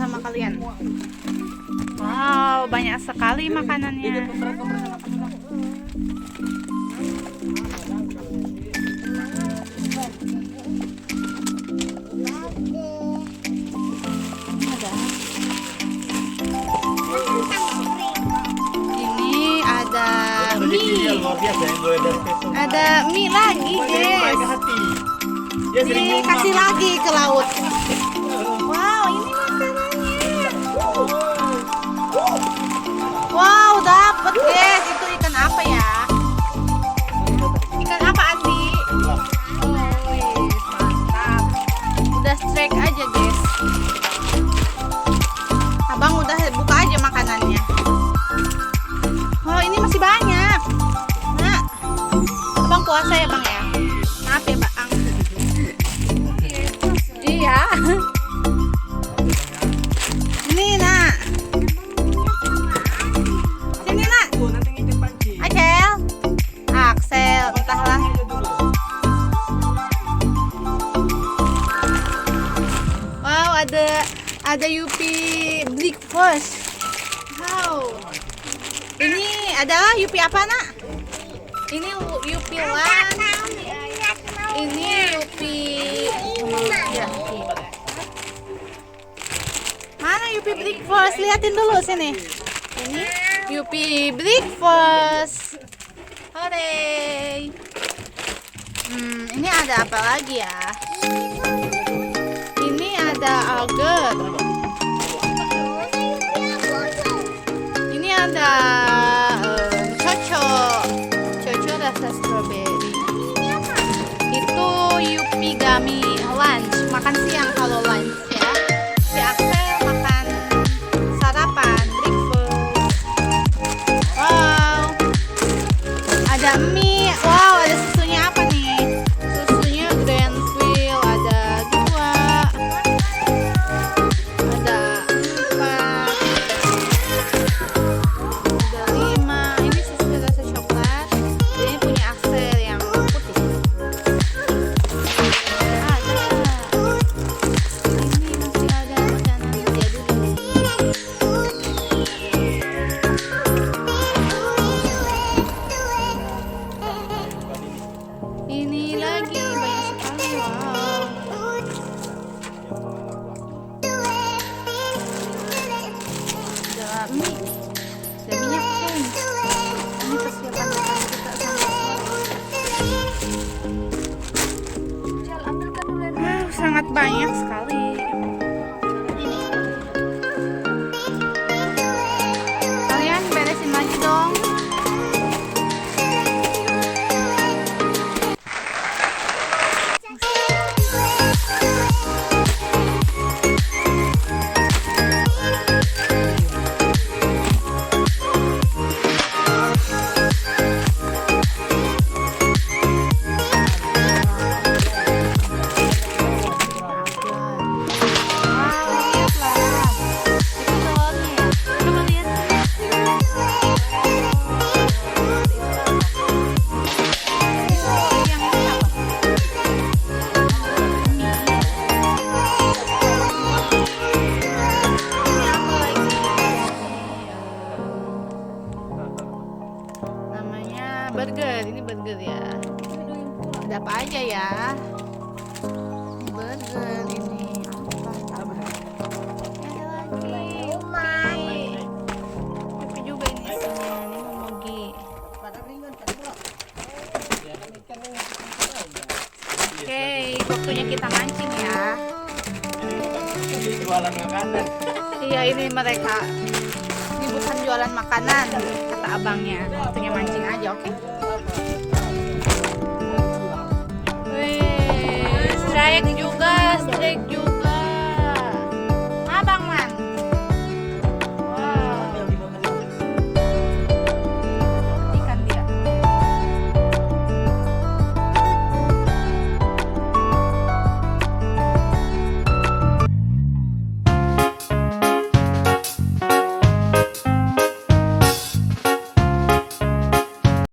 sama kalian. Wow, banyak sekali makanannya. Ini ada mie. Ada mie lagi, guys. Dikasih lagi ke laut. Wow, ini makanannya. Wow, dapet, guys. Itu ikan apa ya? Ikan apa, Andi? Oh, wis, mantap. Udah strike aja, guys. Abang udah buka aja makanannya. Oh, ini masih banyak. Nah, abang puasa ya, Bang ya? Maaf ya, Bang. Iya. Ini, Nak. Sini, Nak. Acel. Axel, entahlah. Wow, ada YUPI breakfast. Wow. Ini adalah YUPI apa, Nak? Ini YUPI lunch. Ini YUPI. Ya. Mana YUPI breakfast? Lihatin dulu sini. Ini YUPI breakfast. Hore. Ini ada apa lagi ya? Ini ada agar. Ini ada coco rasa strawberry. Itu YUPI gummy lunch, makan siang kalau lunch ya. Si Axel makan sarapan, breakfast. Wow, ada mie. Wow, ada susunya apa nih? Susunya Grandfield, ada 2, ada 4, ada 5. Ini susu rasa coklat. Ini punya Axel yang putih. Ini masih ada makanan jadul ini. Ini lagi banyak sekali. Wow. Ada mie. Ada minyak goreng. Ini persiapan makan kita sama. Wow, sangat banyak sekali. Kalian beresin lagi dong. Burger, ini burger ya. Ada apa aja ya? Burger ini apa? Ada lagi YUPI juga ini isinya. Ini momogi. Oke, waktunya kita mancing ya. Jualan makanan. Iya, ini mereka. Ini bukan jualan makanan, kata abangnya. Waktunya mancing aja, oke? Wih, strike juga.